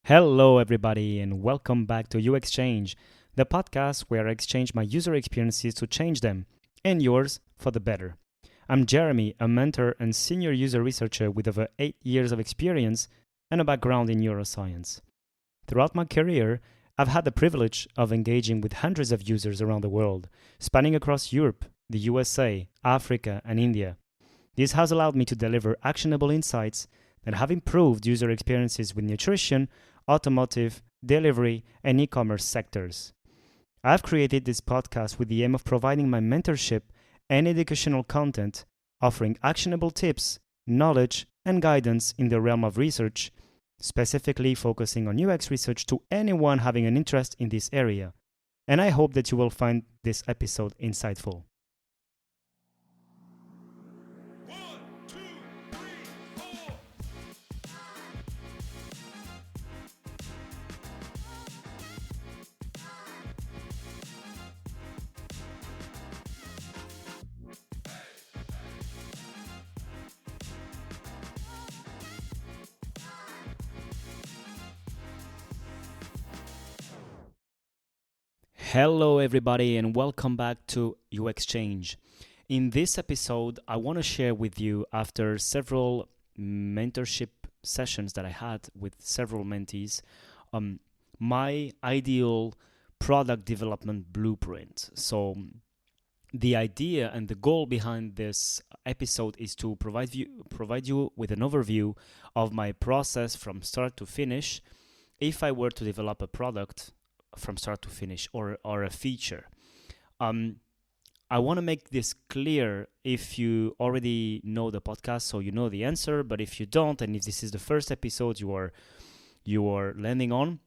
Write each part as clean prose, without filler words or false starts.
Hello, everybody, and welcome back to U Exchange, the podcast where I exchange my user experiences to change them, and yours for the better. I'm Jeremy, a mentor and senior user researcher with over 8 years of experience and a background in neuroscience. Throughout my career, I've had the privilege of engaging with hundreds of users around the world, spanning across Europe, the USA, Africa, and India. This has allowed me to deliver actionable insights that have improved user experiences with nutrition, automotive, delivery, and e-commerce sectors. I've created this podcast with the aim of providing my mentorship and educational content, offering actionable tips, knowledge, and guidance in the realm of research, specifically focusing on UX research to anyone having an interest in this area. And I hope that you will find this episode insightful. Hello, everybody, and welcome back to U Exchange. In this episode, I want to share with you, after several mentorship sessions that I had with several mentees, my ideal product development blueprint. So, the idea and the goal behind this episode is to provide you with an overview of my process from start to finish if I were to develop a product from start to finish or a feature. I want to make this clear if you already know the podcast, so you know the answer, but if you don't, and if this is the first episode you are landing on,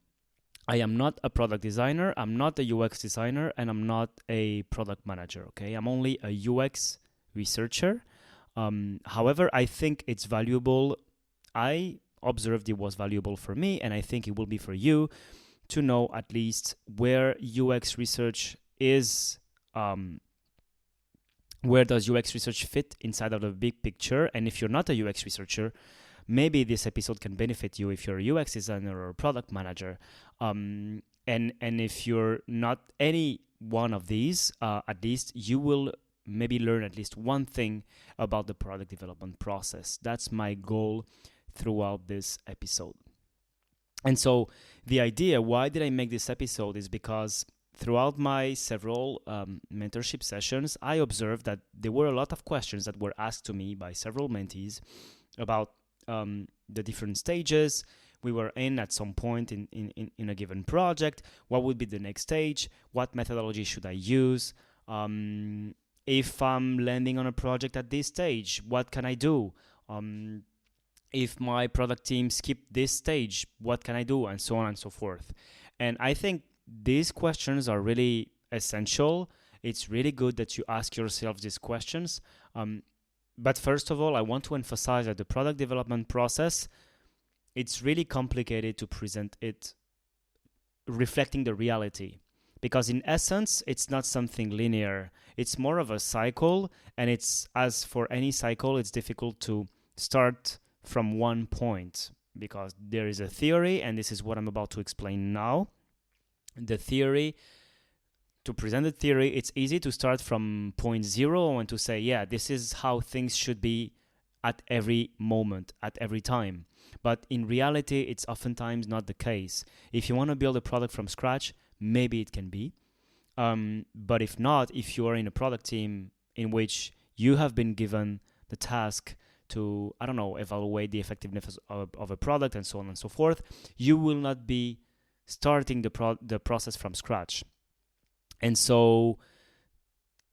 I am not a product designer, I'm not a UX designer, and I'm not a product manager, okay? I'm only a UX researcher. However, I think it's valuable. I observed it was valuable for me, and I think it will be for you to know at least where UX research is, where does UX research fit inside of the big picture. And if you're not a UX researcher, maybe this episode can benefit you if you're a UX designer or a product manager. And if you're not any one of these, at least you will maybe learn at least one thing about the product development process. That's my goal throughout this episode. And so the idea, why did I make this episode, is because throughout my several mentorship sessions, I observed that there were a lot of questions that were asked to me by several mentees about the different stages we were in at some point in a given project. What would be the next stage? What methodology should I use? If I'm landing on a project at this stage, what can I do? If my product team skipped this stage, what can I do? And so on and so forth. And I think these questions are really essential. It's really good that you ask yourself these questions. But first of all, I want to emphasize that the product development process, it's really complicated to present it reflecting the reality. Because in essence, it's not something linear. It's more of a cycle. And it's, as for any cycle, it's difficult to start from one point, because there is a theory, and this is what I'm about to explain now. The theory, to present the theory, it's easy to start from point zero and to say, yeah, this is how things should be at every moment, at every time. But in reality, it's oftentimes not the case. If you want to build a product from scratch, maybe it can be. But if not, if you are in a product team in which you have been given the task to, evaluate the effectiveness of a product and so on and so forth, you will not be starting the process from scratch. And so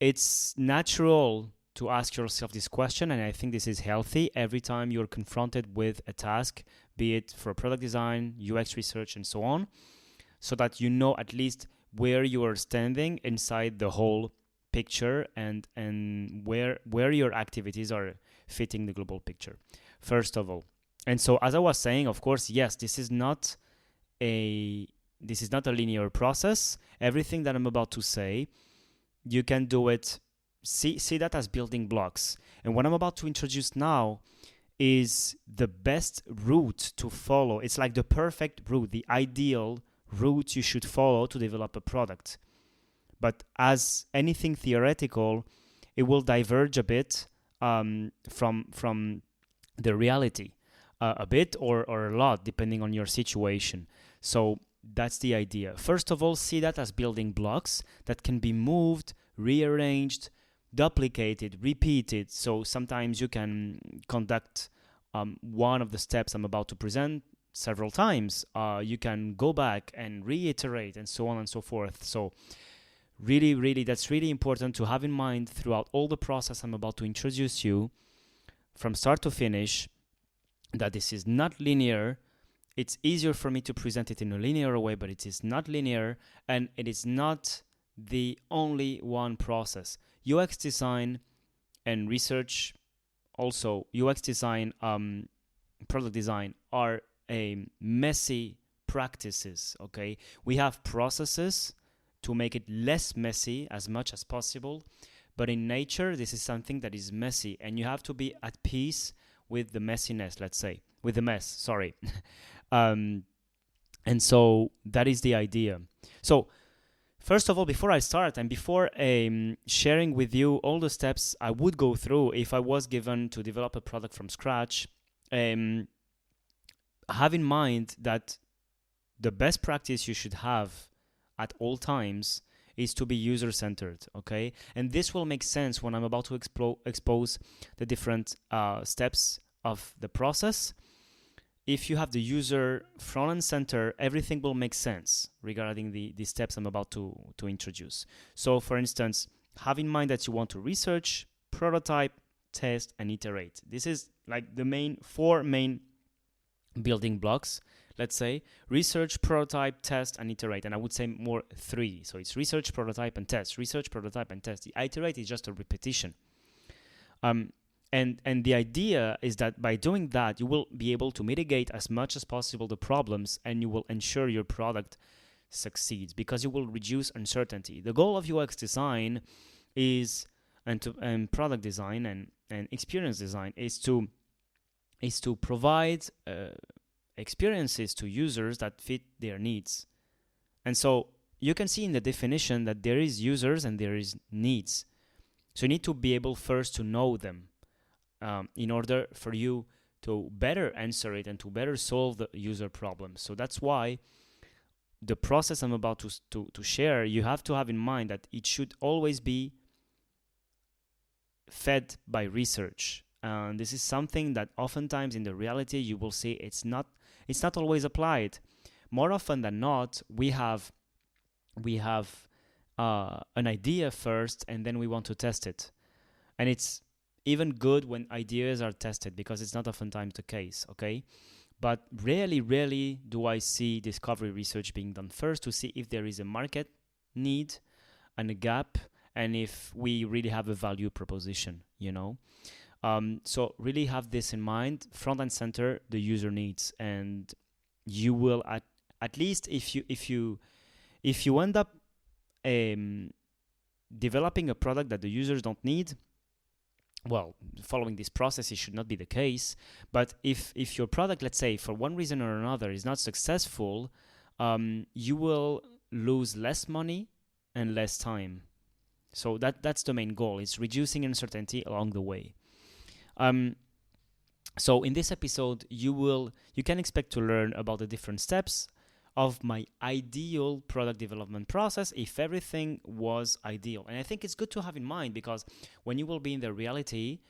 it's natural to ask yourself this question, and I think this is healthy every time you're confronted with a task, be it for product design, UX research, and so on, so that you know at least where you are standing inside the whole picture and where your activities are fitting the global picture, first of all. And so, as I was saying, of course, yes, this is not a linear process. Everything that I'm about to say, you can do it, see that as building blocks. And what I'm about to introduce now is the best route to follow. It's like the perfect route, the ideal route you should follow to develop a product. But as anything theoretical, it will diverge a bit from the reality, a bit or a lot, depending on your situation. So that's the idea. First of all, see that as building blocks that can be moved, rearranged, duplicated, repeated. So sometimes you can conduct one of the steps I'm about to present several times. You can go back and reiterate and so on and so forth. So really, that's really important to have in mind throughout all the process I'm about to introduce you from start to finish, that this is not linear. It's easier for me to present it in a linear way, but it is not linear, and it is not the only one process. UX design and research, also UX design, product design are a messy practices, okay? We have processes to make it less messy as much as possible, but in nature, this is something that is messy, and you have to be at peace with the messiness, let's say, with the mess, sorry. And so that is the idea. So first of all, before I start and before sharing with you all the steps I would go through if I was given to develop a product from scratch, have in mind that the best practice you should have at all times is to be user-centered, okay? And this will make sense when I'm about to expose the different steps of the process. If you have the user front and center, everything will make sense regarding the steps I'm about to introduce. So for instance, have in mind that you want to research, prototype, test, and iterate. This is like the four main building blocks. Let's say research, prototype, test, and iterate. And I would say more three. So it's research, prototype, and test. Research, prototype, and test. The iterate is just a repetition. And the idea is that by doing that, you will be able to mitigate as much as possible the problems, and you will ensure your product succeeds because you will reduce uncertainty. The goal of UX design is, and product design and experience design is to provide experiences to users that fit their needs. And so you can see in the definition that there is users and there is needs. So you need to be able first to know them in order for you to better answer it and to better solve the user problems. So that's why the process I'm about to share, you have to have in mind that it should always be fed by research. And this is something that oftentimes in the reality you will see it's not always applied. More often than not, we have an idea first, and then we want to test it. And it's even good when ideas are tested because it's not oftentimes the case, okay? But rarely do I see discovery research being done first to see if there is a market need and a gap, and if we really have a value proposition, you know? So really have this in mind, front and center, the user needs, and you will at least if you end up developing a product that the users don't need, well, following this process, it should not be the case. But if your product, let's say, for one reason or another, is not successful, you will lose less money and less time. So that's the main goal. It's reducing uncertainty along the way. So in this episode, you can expect to learn about the different steps of my ideal product development process if everything was ideal. And I think it's good to have in mind because when you will be in the reality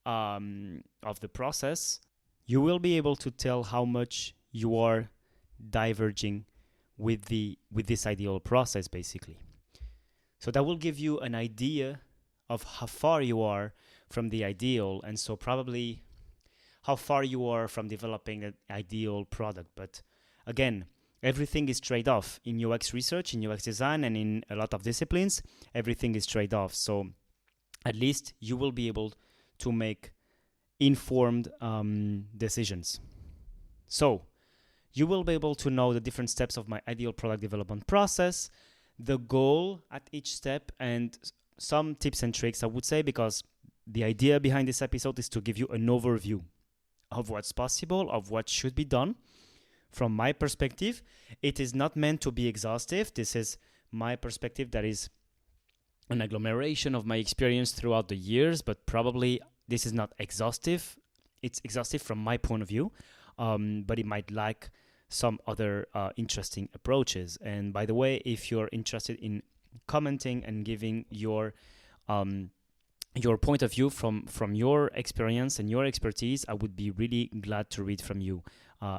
of the process, you will be able to tell how much you are diverging with this ideal process, basically. So that will give you an idea of how far you are from the ideal, and so probably how far you are from developing an ideal product. But again, everything is trade-off in UX research, in UX design, and in a lot of disciplines. Everything is trade-off. So at least you will be able to make informed decisions. So you will be able to know the different steps of my ideal product development process, the goal at each step, and some tips and tricks, I would say, because the idea behind this episode is to give you an overview of what's possible, of what should be done. From my perspective, it is not meant to be exhaustive. This is my perspective, that is an agglomeration of my experience throughout the years, but probably this is not exhaustive. It's exhaustive from my point of view, but it might lack some other interesting approaches. And by the way, if you're interested in commenting and giving your point of view from your experience and your expertise, I would be really glad to read from you.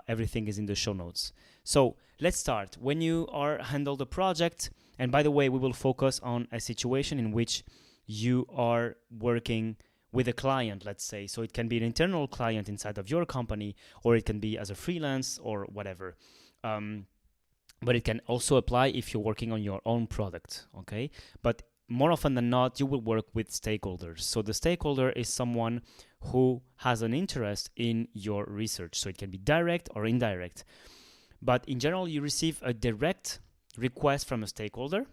Everything is in the show notes. So let's start. When you are handle the project, and by the way, we will focus on a situation in which you are working with a client, let's say. So it can be an internal client inside of your company, or it can be as a freelance or whatever. But it can also apply if you're working on your own product, okay? But more often than not, you will work with stakeholders. So the stakeholder is someone who has an interest in your research. So it can be direct or indirect. But in general, you receive a direct request from a stakeholder.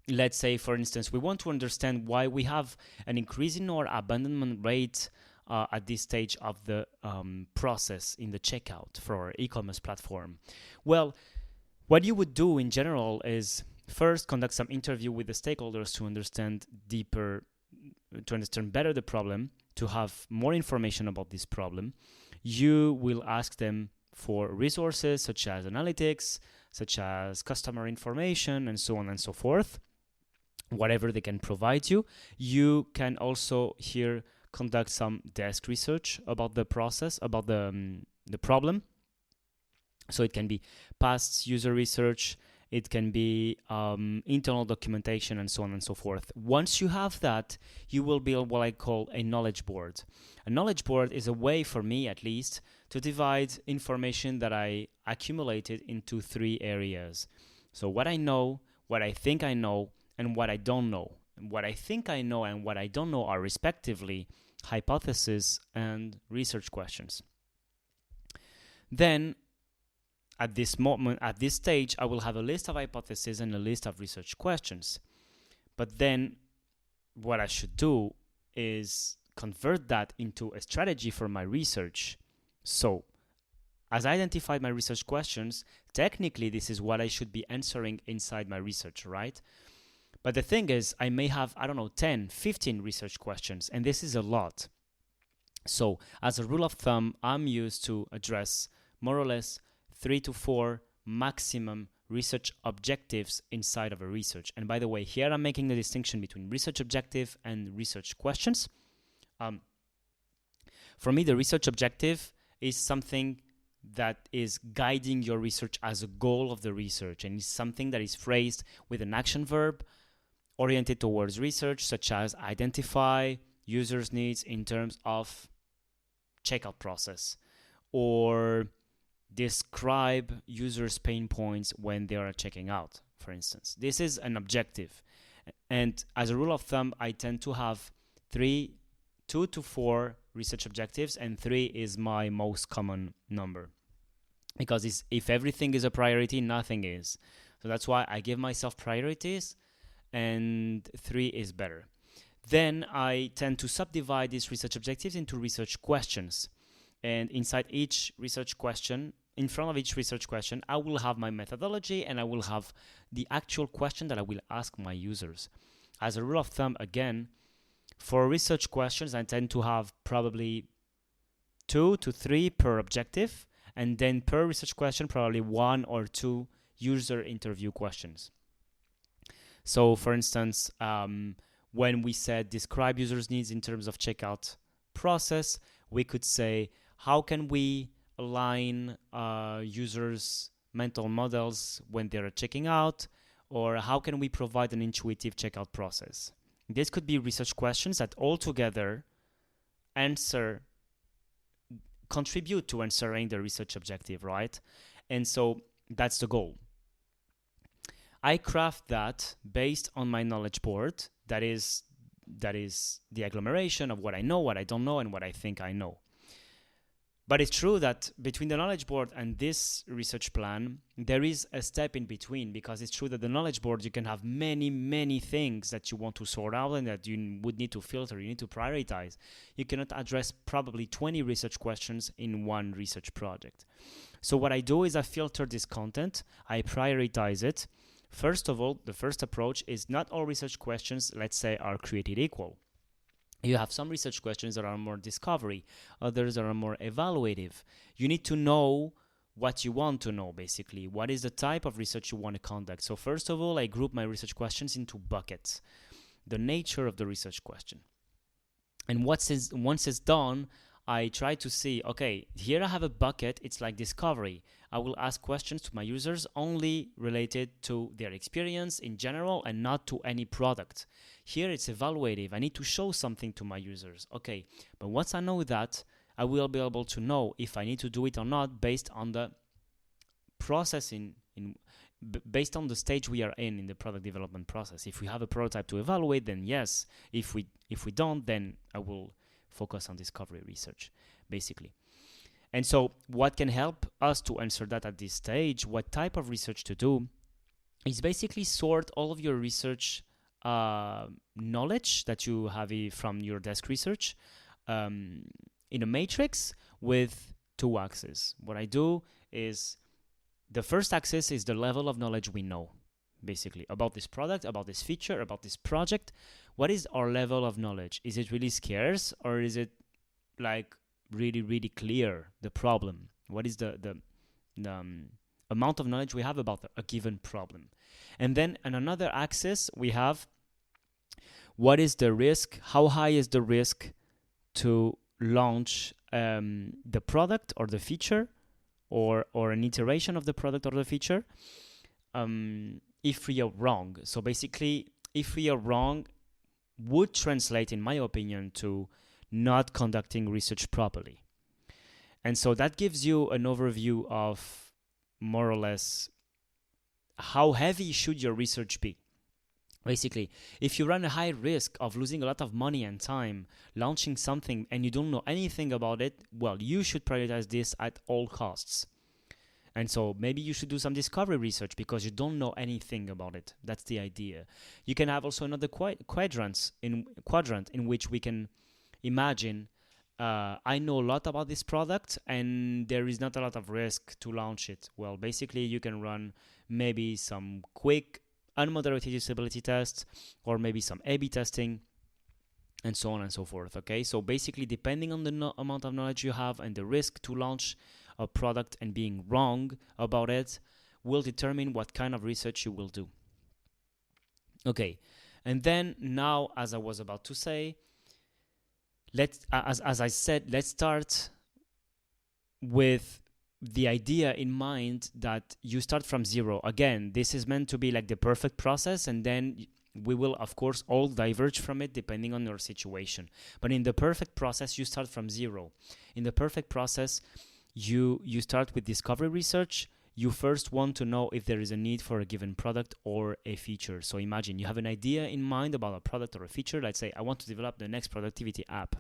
Let's say, for instance, we want to understand why we have an increase in our abandonment rate at this stage of the process in the checkout for our e-commerce platform. Well, what you would do in general is first conduct some interview with the stakeholders to understand better the problem, to have more information about this problem. You will ask them for resources such as analytics, such as customer information, and so on and so forth. Whatever they can provide you. You can also here conduct some desk research about the process, about the problem. So it can be past user research, it can be internal documentation, and so on and so forth. Once you have that, you will build what I call a knowledge board. A knowledge board is a way, for me at least, to divide information that I accumulated into 3 areas. So what I know, what I think I know, and what I don't know. And what I think I know and what I don't know are respectively hypotheses and research questions. Then, at this stage, I will have a list of hypotheses and a list of research questions. But then, what I should do is convert that into a strategy for my research. So, as I identified my research questions, technically this is what I should be answering inside my research, right? But the thing is, I may have, 10, 15 research questions, and this is a lot. So, as a rule of thumb, I'm used to address more or less 3 to 4 maximum research objectives inside of a research. And by the way, here I'm making the distinction between research objective and research questions. For me, the research objective is something that is guiding your research as a goal of the research, and is something that is phrased with an action verb oriented towards research, such as identify users' needs in terms of checkout process, or describe users' pain points when they are checking out, for instance. This is an objective. And as a rule of thumb, I tend to have 2 to 4 research objectives, and 3 is my most common number. Because if everything is a priority, nothing is. So that's why I give myself priorities, and 3 is better. Then I tend to subdivide these research objectives into research questions. And inside each research question, in front of each research question, I will have my methodology, and I will have the actual question that I will ask my users. As a rule of thumb, again, for research questions, I tend to have probably 2 to 3 per objective, and then per research question, probably 1 or 2 user interview questions. So, for instance, when we said describe users' needs in terms of checkout process, we could say, how can we align users' mental models when they're checking out, or how can we provide an intuitive checkout process? This could be research questions that altogether contribute to answering the research objective, right? And so that's the goal. I craft that based on my knowledge board. That is the agglomeration of what I know, what I don't know, and what I think I know. But it's true that between the knowledge board and this research plan, there is a step in between, because it's true that the knowledge board, you can have many, many things that you want to sort out and that you would need to filter, you need to prioritize. You cannot address probably 20 research questions in one research project. So what I do is I filter this content, I prioritize it. First of all, the first approach is not all research questions, let's say, are created equal. You have some research questions that are more discovery, others that are more evaluative. You need to know what you want to know, basically. What is the type of research you want to conduct? So first of all, I group my research questions into buckets. The nature of the research question. And once it's done, I try to see, okay, here I have a bucket, it's like discovery. I will ask questions to my users only related to their experience in general and not to any product. Here it's evaluative. I need to show something to my users. Okay, but once I know that, I will be able to know if I need to do it or not based on the process based on the stage we are in the product development process. If we have a prototype to evaluate, then yes. If we don't, then I will focus on discovery research, basically. And so what can help us to answer that at this stage, what type of research to do, is basically sort all of your research knowledge that you have from your desk research in a matrix with two axes. What I do is, the first axis is the level of knowledge we know, basically, about this product, about this feature, about this project. What is our level of knowledge? Is it really scarce, or is it like really, really clear, the problem? What is the amount of knowledge we have about a given problem? And then on another axis, we have what is the risk, how high is the risk to launch the product or the feature, or an iteration of the product or the feature, if we are wrong. So basically, if we are wrong, would translate, in my opinion, to not conducting research properly. And so that gives you an overview of more or less how heavy should your research be. Basically, if you run a high risk of losing a lot of money and time launching something and you don't know anything about it, well, you should prioritize this at all costs. And so maybe you should do some discovery research because you don't know anything about it. That's the idea. You can have also another quadrant in which we can imagine, I know a lot about this product and there is not a lot of risk to launch it. Well, basically you can run maybe some quick unmoderated usability tests, or maybe some A/B testing, and so on and so forth. Okay, so basically, depending on the amount of knowledge you have and the risk to launch a product and being wrong about it, will determine what kind of research you will do. Okay, and then now, as I was about to say, as I said, let's start with the idea in mind that you start from zero. Again, this is meant to be like the perfect process, and then we will, of course, all diverge from it depending on your situation. But in the perfect process, you start from zero. In the perfect process, you start with discovery research. You first want to know if there is a need for a given product or a feature. So imagine you have an idea in mind about a product or a feature. Let's say I want to develop the next productivity app.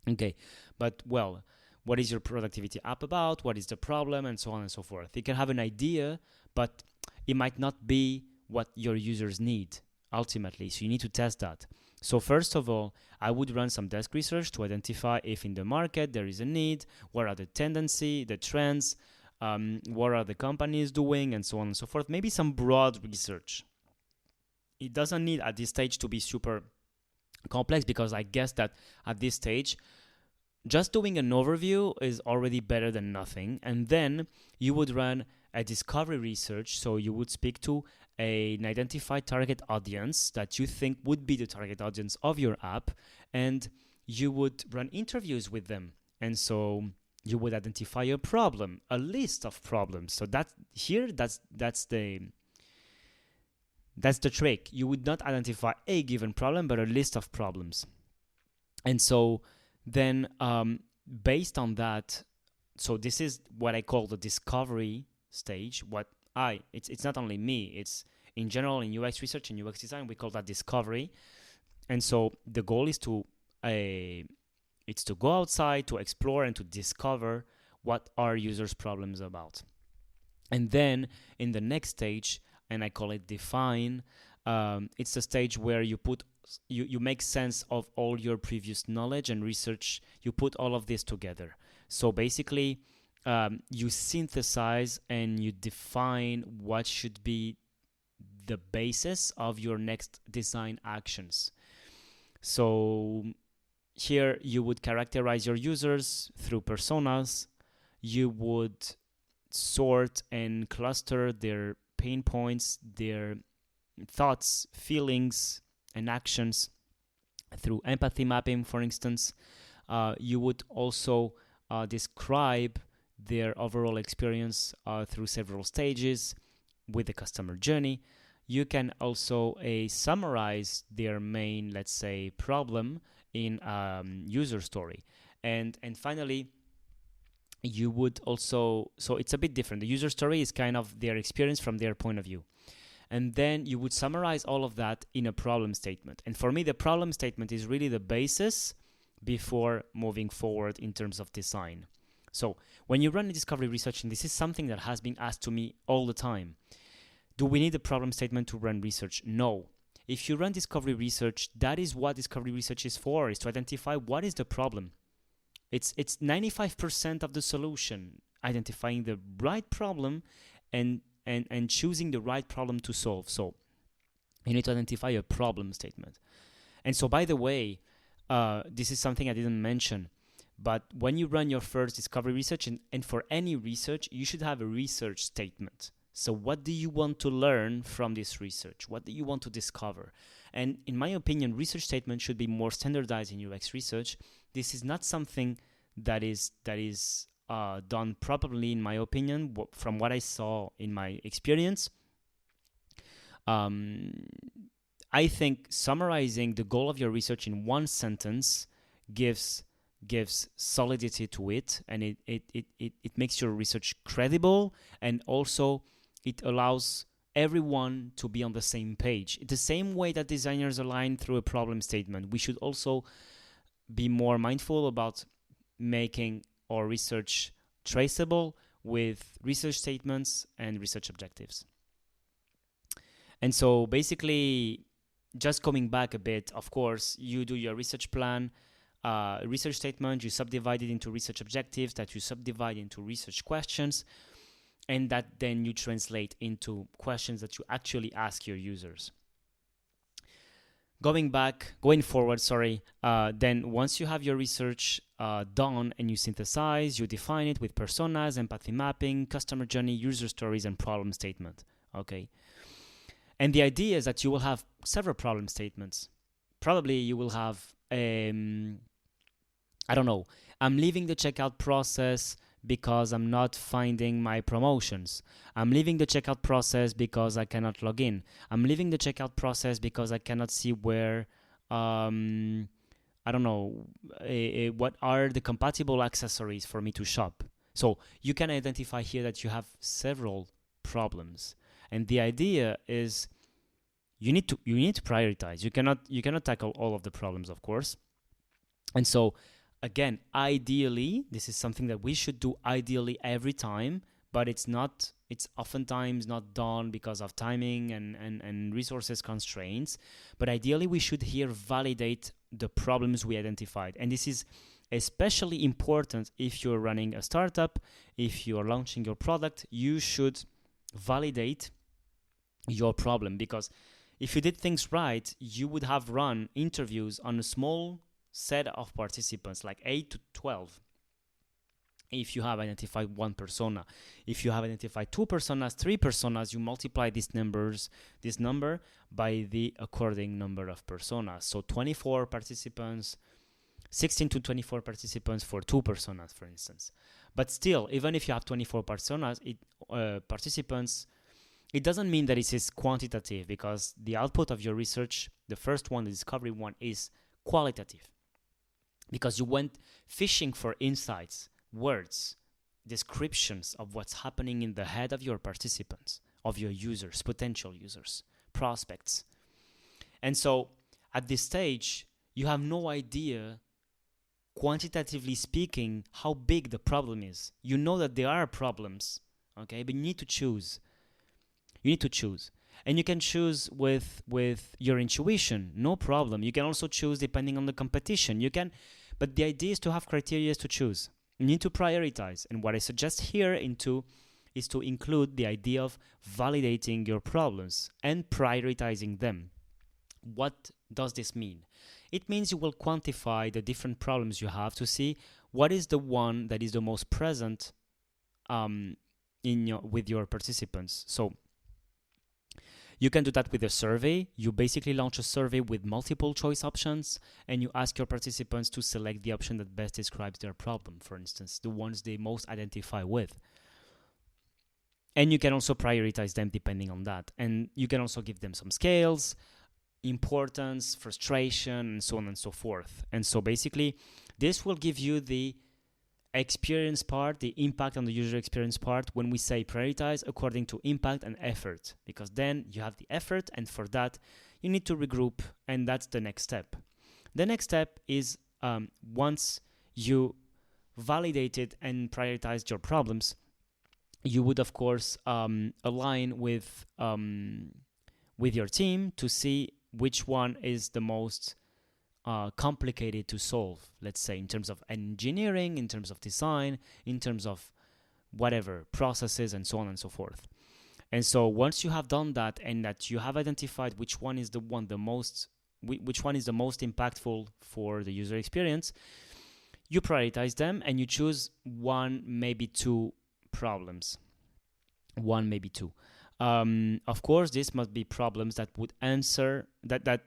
Okay, but well, what is your productivity app about? What is the problem? And so on and so forth. You can have an idea, but it might not be what your users need ultimately. So you need to test that. So first of all, I would run some desk research to identify if in the market there is a need, what are the tendency, the trends, what are the companies doing, and so on and so forth. Maybe some broad research. It doesn't need at this stage to be super complex, because I guess that at this stage, just doing an overview is already better than nothing. And then you would run a discovery research. So you would speak to an identified target audience that you think would be the target audience of your app, and you would run interviews with them. And so you would identify a problem, a list of problems. So that's the trick. You would not identify a given problem, but a list of problems. And so then based on that, so this is what I call the discovery stage. It's not only me, it's in general in UX research and UX design, we call that discovery. And so the goal is to It's to go outside, to explore, and to discover what are users' problems about. And then in the next stage, and I call it define, it's the stage where you make sense of all your previous knowledge and research. You put all of this together. So basically, you synthesize and you define what should be the basis of your next design actions. So here you would characterize your users through personas. You would sort and cluster their pain points, their thoughts, feelings, and actions through empathy mapping, for instance. You would also describe their overall experience through several stages with the customer journey. You can also summarize their main, let's say, problem in user story. And finally, you would also, so it's a bit different. The user story is kind of their experience from their point of view. And then you would summarize all of that in a problem statement. And for me, the problem statement is really the basis before moving forward in terms of design. So when you run a discovery research, and this is something that has been asked to me all the time, do we need a problem statement to run research? No. If you run discovery research, that is what discovery research is for, is to identify what is the problem. It's 95% of the solution, identifying the right problem and choosing the right problem to solve. So you need to identify a problem statement. And so, by the way, this is something I didn't mention, but when you run your first discovery research, and for any research, you should have a research statement. So what do you want to learn from this research? What do you want to discover? And in my opinion, research statements should be more standardized in UX research. This is not something that is done properly, in my opinion, from what I saw in my experience. I think summarizing the goal of your research in one sentence gives solidity to it, and it makes your research credible, and also it allows everyone to be on the same page. The same way that designers align through a problem statement, we should also be more mindful about making our research traceable with research statements and research objectives. And so basically, just coming back a bit, of course, you do your research plan, research statement, you subdivide it into research objectives that you subdivide into research questions, and that then you translate into questions that you actually ask your users. Going forward, then once you have your research done and you synthesize, you define it with personas, empathy mapping, customer journey, user stories, and problem statement. Okay. And the idea is that you will have several problem statements. Probably you will have, I'm leaving the checkout process because I'm not finding my promotions. I'm leaving the checkout process because I cannot log in. I'm leaving the checkout process because I cannot see where, what are the compatible accessories for me to shop. So you can identify here that you have several problems. And the idea is you need to prioritize. You cannot tackle all of the problems, of course. And so again, ideally, this is something that we should do ideally every time, but it's oftentimes not done because of timing and resources constraints. But ideally, we should here validate the problems we identified. And this is especially important if you're running a startup, if you're launching your product, you should validate your problem, because if you did things right, you would have run interviews on a small set of participants, like 8 to 12. If you have identified one persona, if you have identified 2 personas, 3 personas, you multiply this number by the according number of personas. So 24 participants, 16 to 24 participants for 2 personas, for instance. But still, even if you have 24 personas, participants, it doesn't mean that it is quantitative, because the output of your research, the first one, the discovery one, is qualitative. Because you went fishing for insights, words, descriptions of what's happening in the head of your participants, of your users, potential users, prospects. And so at this stage, you have no idea quantitatively speaking, how big the problem is. You know that there are problems, okay, but you need to choose. You need to choose. And you can choose with your intuition, no problem. You can also choose depending on the competition. You can, but the idea is to have criteria to choose. You need to prioritize. And what I suggest here is to include the idea of validating your problems and prioritizing them. What does this mean? It means you will quantify the different problems you have to see what is the one that is the most present with your participants. So you can do that with a survey. You basically launch a survey with multiple choice options, and you ask your participants to select the option that best describes their problem, for instance, the ones they most identify with. And you can also prioritize them depending on that. And you can also give them some scales, importance, frustration, and so on and so forth. And so basically, this will give you the experience part, the impact on the user experience part, when we say prioritize according to impact and effort, because then you have the effort, and for that you need to regroup, and that's the next step. The next step is once you validated and prioritized your problems, you would of course align with your team to see which one is the most complicated to solve, let's say, in terms of engineering, in terms of design, in terms of whatever, processes, and so on and so forth. And so once you have done that, and that you have identified which one is the most impactful for the user experience, you prioritize them and you choose one, maybe two problems. Of course, this must be problems that would answer that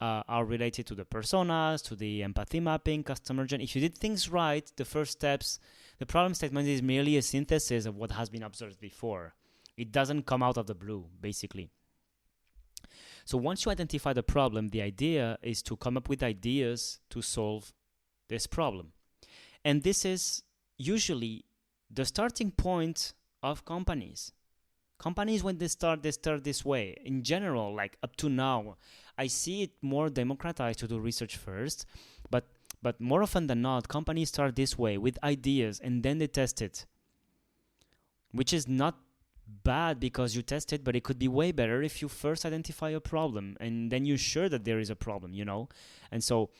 are related to the personas, to the empathy mapping, customer journey. If you did things right, the first steps, the problem statement is merely a synthesis of what has been observed before. It doesn't come out of the blue, basically. So once you identify the problem, the idea is to come up with ideas to solve this problem. And this is usually the starting point of companies. Companies, when they start this way. In general, like up to now, I see it more democratized to do research first, but more often than not, companies start this way with ideas and then they test it, which is not bad because you test it, but it could be way better if you first identify a problem and then you're sure that there is a problem, And so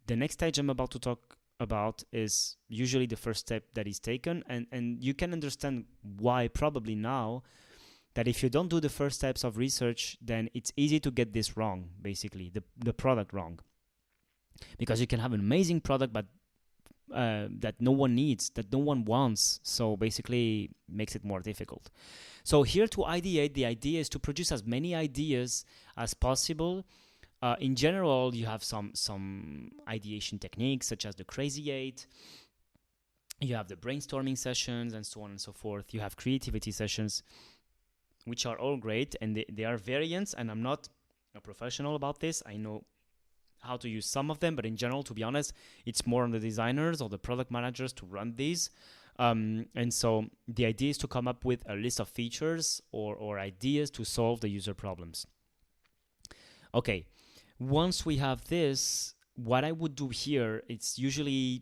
the next stage I'm about to talk about is usually the first step that is taken, and you can understand why probably now, that if you don't do the first steps of research, then it's easy to get this wrong, basically, the product wrong. Because you can have an amazing product, but that no one needs, that no one wants, so basically makes it more difficult. So here to ideate, the idea is to produce as many ideas as possible. In general, you have some ideation techniques, such as the Crazy 8. You have the brainstorming sessions, and so on and so forth. You have creativity sessions, which are all great, and they are variants, and I'm not a professional about this. I know how to use some of them, but in general, to be honest, it's more on the designers or the product managers to run these. And so the idea is to come up with a list of features or ideas to solve the user problems. Okay, once we have this, what I would do here, it's usually,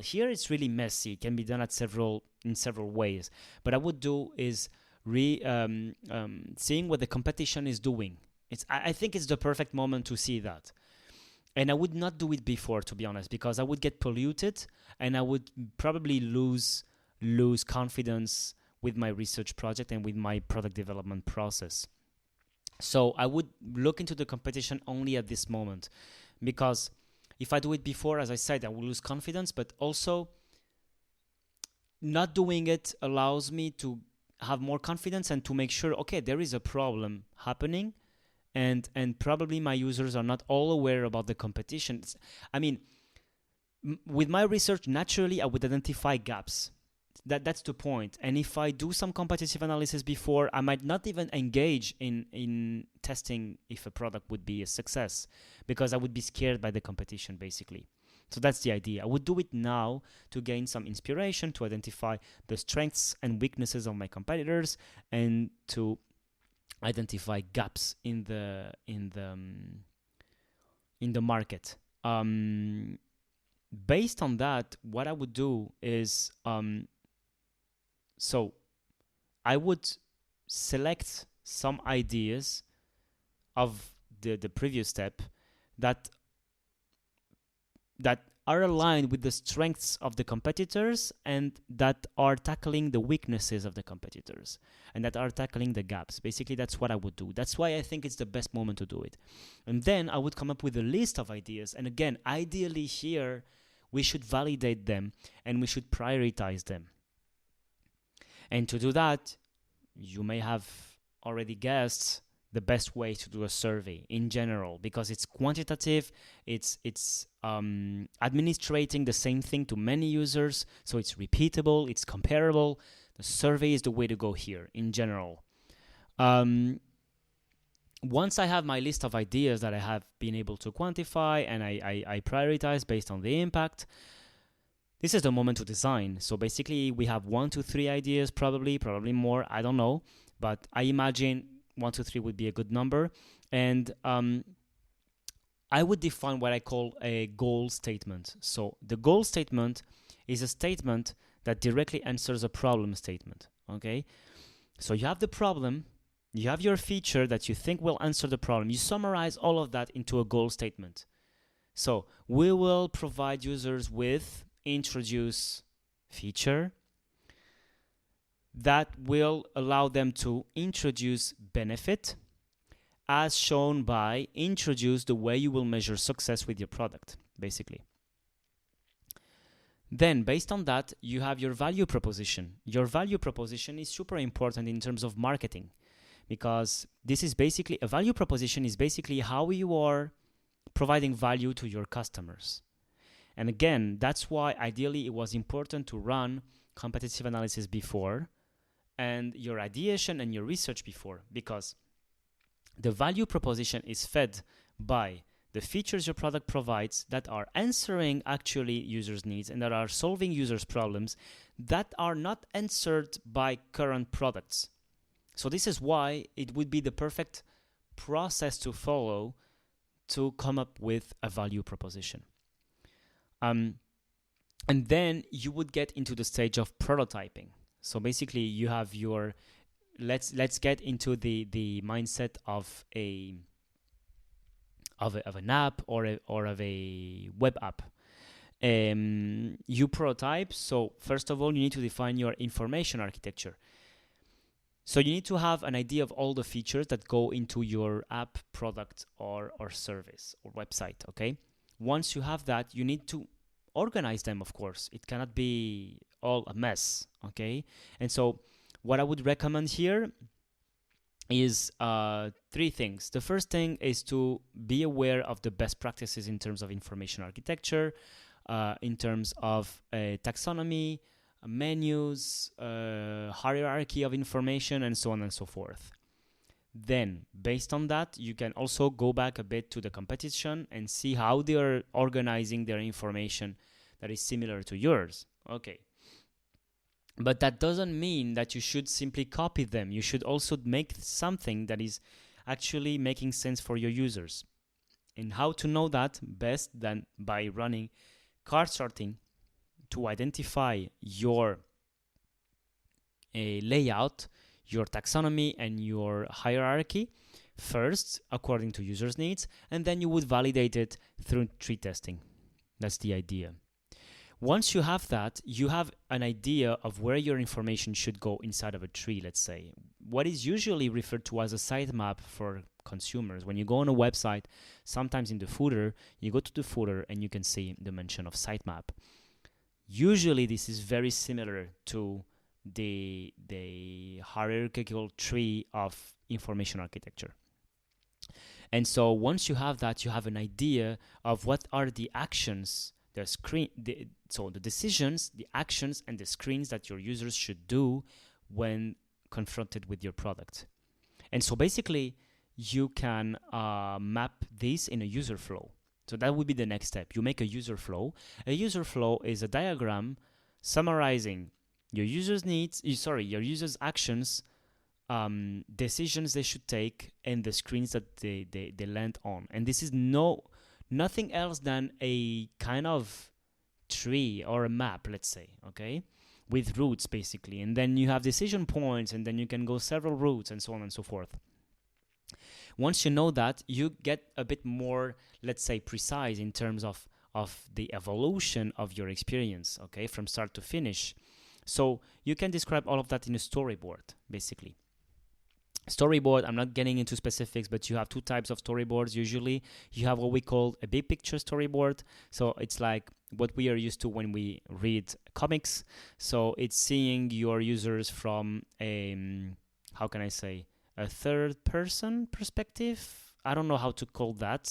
here it's really messy. It can be done in several ways. But I would do is seeing what the competition is doing. I think it's the perfect moment to see that. And I would not do it before, to be honest, because I would get polluted and I would probably lose confidence with my research project and with my product development process. So I would look into the competition only at this moment, because if I do it before, as I said, I will lose confidence, but also not doing it allows me to have more confidence and to make sure, okay, there is a problem happening, and probably my users are not all aware about the competition. I mean, with my research, naturally, I would identify gaps. That's the point. And if I do some competitive analysis before, I might not even engage in testing if a product would be a success, because I would be scared by the competition, basically. So that's the idea. I would do it now to gain some inspiration, to identify the strengths and weaknesses of my competitors, and to identify gaps in the market. based on that, what I would do is, so I would select some ideas of the previous step that that are aligned with the strengths of the competitors and that are tackling the weaknesses of the competitors and that are tackling the gaps. Basically, that's what I would do. That's why I think it's the best moment to do it. And then I would come up with a list of ideas. And again, ideally here, we should validate them and we should prioritize them. And to do that, you may have already guessed the best way to do a survey in general, because it's quantitative, it's administrating the same thing to many users, so it's repeatable, it's comparable. The survey is the way to go here in general. Once I have my list of ideas that I have been able to quantify and I prioritize based on the impact, this is the moment to design. So basically we have 1 to 3 ideas, probably more, I don't know, but I imagine 1 to 3 would be a good number. And I would define what I call a goal statement. So the goal statement is a statement that directly answers a problem statement, okay? So you have the problem, you have your feature that you think will answer the problem. You summarize all of that into a goal statement. So we will provide users with introduce feature that will allow them to introduce benefit, as shown by introduce the way you will measure success with your product, basically. Then, based on that, you have your value proposition. Your value proposition is super important in terms of marketing, because this is basically, a value proposition is basically how you are providing value to your customers. And again, that's why ideally it was important to run competitive analysis before and your ideation and your research before, because the value proposition is fed by the features your product provides that are answering actually users' needs and that are solving users' problems that are not answered by current products. So this is why it would be the perfect process to follow to come up with a value proposition. And then you would get into the stage of prototyping. So basically, you have your let's get into the mindset of an app or of a web app. You prototype. So first of all, you need to define your information architecture. So you need to have an idea of all the features that go into your app, product, or service or website. Okay. Once you have that, you need to organize them, of course. It cannot be all a mess, okay? And so what I would recommend here is 3 things. The first thing is to be aware of the best practices in terms of information architecture, in terms of taxonomy, menus, hierarchy of information, and so on and so forth. Then, based on that, you can also go back a bit to the competition and see how they are organizing their information that is similar to yours. Okay. But that doesn't mean that you should simply copy them. You should also make something that is actually making sense for your users. And how to know that best than by running cart sorting to identify your layout, your taxonomy, and your hierarchy first according to users' needs, and then you would validate it through tree testing. That's the idea. Once you have that, you have an idea of where your information should go inside of a tree, let's say. What is usually referred to as a sitemap for consumers. When you go on a website, sometimes in the footer, you go to the footer and you can see the mention of sitemap. Usually this is very similar to the hierarchical tree of information architecture. And so once you have that, you have an idea of what are the actions, the decisions, the actions, and the screens that your users should do when confronted with your product. And so basically, you can map this in a user flow. So that would be the next step. You make a user flow. A user flow is a diagram summarizing your users' needs, your users' actions, decisions they should take, and the screens that they land on. And this is nothing else than a kind of tree or a map, let's say, okay, with routes basically, and then you have decision points, and then you can go several routes and so on and so forth. Once you know that, you get a bit more, let's say, precise in terms of the evolution of your experience, okay, from start to finish. So you can describe all of that in a storyboard, basically. Storyboard, I'm not getting into specifics, but you have two types of storyboards usually. You have what we call a big picture storyboard. So it's like what we are used to when we read comics. So it's seeing your users from a, how can I say, a third person perspective. I don't know how to call that.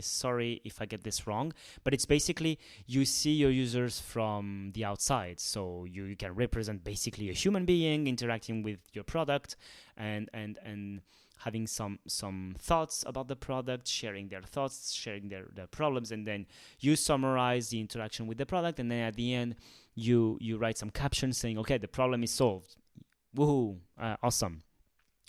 Sorry if I get this wrong, but it's basically you see your users from the outside. So you can represent basically a human being interacting with your product and having some thoughts about the product, sharing their thoughts, sharing their problems, and then you summarize the interaction with the product, and then at the end you write some captions saying, okay, the problem is solved. Woohoo, awesome.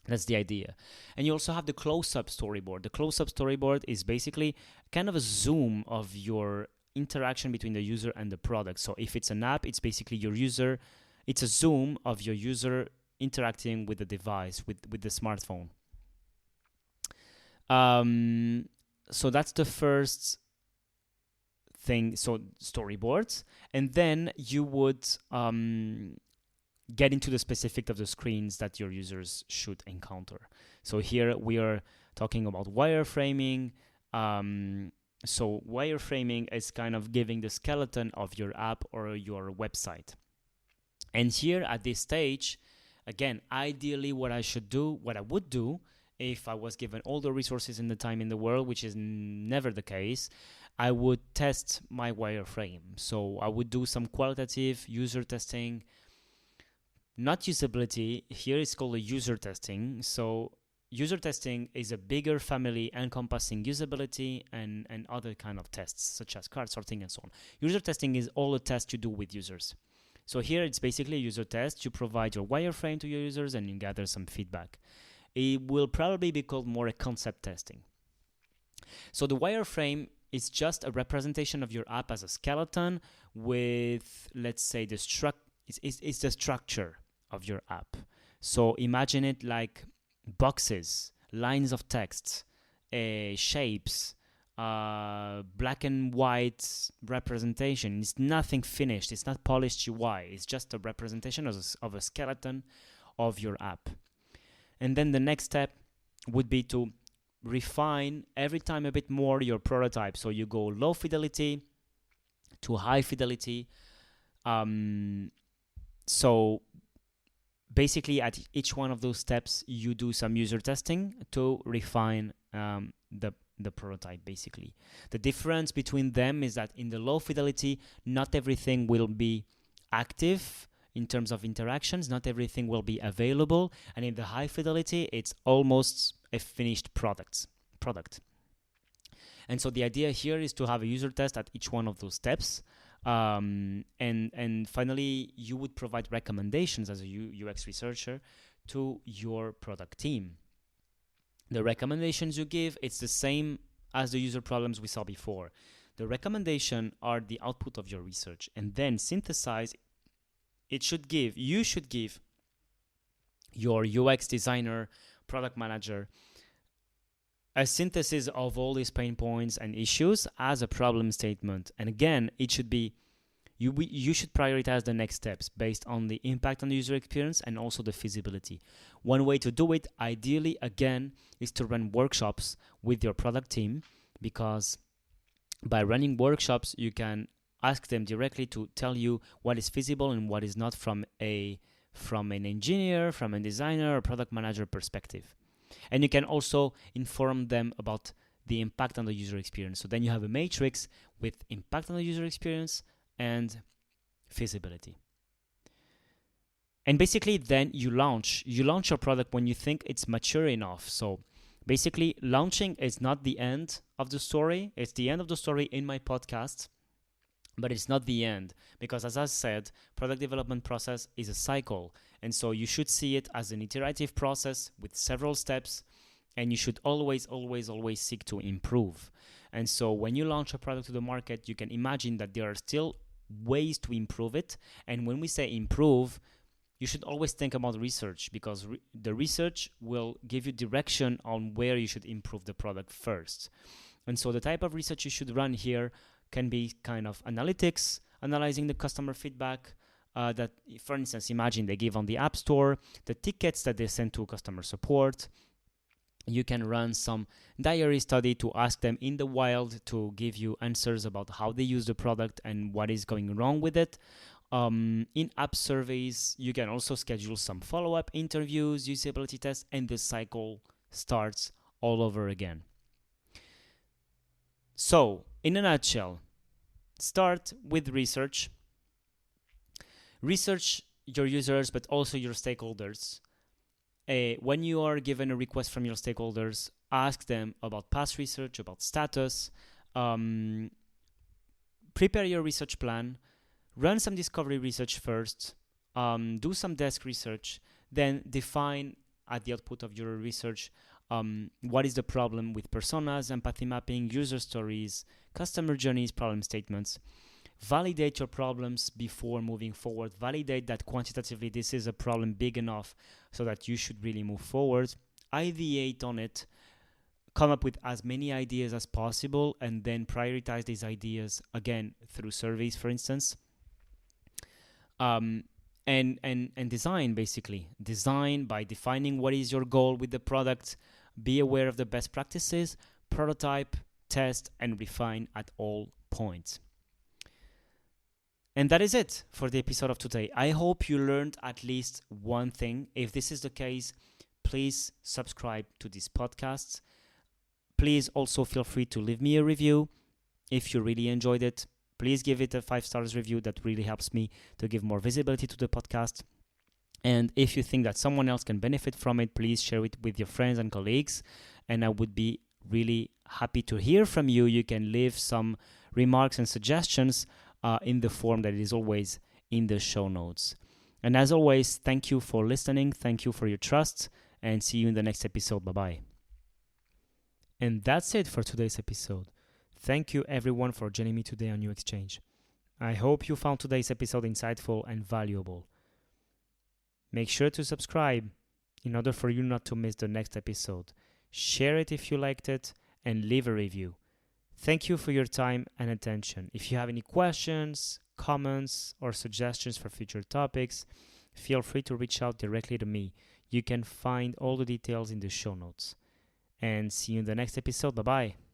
That's the idea. And you also have the close-up storyboard. The close-up storyboard is basically kind of a zoom of your interaction between the user and the product. So if it's an app, it's basically your user. It's a zoom of your user interacting with the device, with the smartphone. So that's the first thing. So storyboards. And then you would get into the specifics of the screens that your users should encounter. So here we are talking about wireframing. So wireframing is kind of giving the skeleton of your app or your website. And here at this stage, again, ideally what I would do if I was given all the resources and the time in the world, which is never the case, I would test my wireframe. So I would do some qualitative user testing. Not usability, here it's called a user testing. So user testing is a bigger family encompassing usability and other kind of tests, such as card sorting and so on. User testing is all the tests you do with users. So here it's basically a user test. You provide your wireframe to your users and you gather some feedback. It will probably be called more a concept testing. So the wireframe is just a representation of your app as a skeleton with, let's say, it's the structure of your app. So imagine it like boxes, lines of text, shapes, black and white representation. It's nothing finished. It's not polished UI. It's just a representation of a skeleton of your app. And then the next step would be to refine every time a bit more your prototype. So you go low fidelity to high fidelity. So basically at each one of those steps, you do some user testing to refine the prototype, basically. The difference between them is that in the low fidelity, not everything will be active in terms of interactions, not everything will be available, and in the high fidelity, it's almost a finished product. And so the idea here is to have a user test at each one of those steps. And finally, you would provide recommendations as a UX researcher to your product team. The recommendations you give, it's the same as the user problems we saw before. The recommendation are the output of your research, and then synthesize. You should give your UX designer, product manager, a synthesis of all these pain points and issues as a problem statement. And again, it should be, you should prioritize the next steps based on the impact on the user experience and also the feasibility. One way to do it, ideally, again, is to run workshops with your product team, because by running workshops, you can ask them directly to tell you what is feasible and what is not from an engineer, from a designer or product manager perspective. And you can also inform them about the impact on the user experience. So then you have a matrix with impact on the user experience and feasibility. And basically then you launch your product when you think it's mature enough. So basically launching is not the end of the story. It's the end of the story in my podcast, but it's not the end, because as I said, product development process is a cycle. And so you should see it as an iterative process with several steps, and you should always seek to improve. And so when you launch a product to the market, you can imagine that there are still ways to improve it. And when we say improve, you should always think about research, because the research will give you direction on where you should improve the product first. And so the type of research you should run here can be kind of analytics, analyzing the customer feedback that, for instance, imagine they give on the App Store, the tickets that they send to customer support. You can run some diary study to ask them in the wild to give you answers about how they use the product and what is going wrong with it. In-app surveys, you can also schedule some follow-up interviews, usability tests, and the cycle starts all over again. So, in a nutshell, start with research. Research your users, but also your stakeholders. When you are given a request from your stakeholders, ask them about past research, about status. Prepare your research plan. Run some discovery research first. Do some desk research. Then define at the output of your research what is the problem with personas, empathy mapping, user stories, customer journeys, problem statements. Validate your problems before moving forward. Validate that quantitatively this is a problem big enough so that you should really move forward. Ideate on it. Come up with as many ideas as possible and then prioritize these ideas, again, through surveys, for instance. And design, basically. Design by defining what is your goal with the product. Be aware of the best practices. Prototype, test, and refine at all points. And that is it for the episode of today. I hope you learned at least one thing. If this is the case, please subscribe to these podcasts. Please also feel free to leave me a review if you really enjoyed it. Please give it a 5 stars review. That really helps me to give more visibility to the podcast. And if you think that someone else can benefit from it, please share it with your friends and colleagues. And I would be really happy to hear from you. You can leave some remarks and suggestions in the form that is always in the show notes. And as always, thank you for listening. Thank you for your trust. And see you in the next episode. Bye-bye. And that's it for today's episode. Thank you everyone for joining me today on New Exchange. I hope you found today's episode insightful and valuable. Make sure to subscribe in order for you not to miss the next episode. Share it if you liked it and leave a review. Thank you for your time and attention. If you have any questions, comments, or suggestions for future topics, feel free to reach out directly to me. You can find all the details in the show notes. And see you in the next episode. Bye-bye.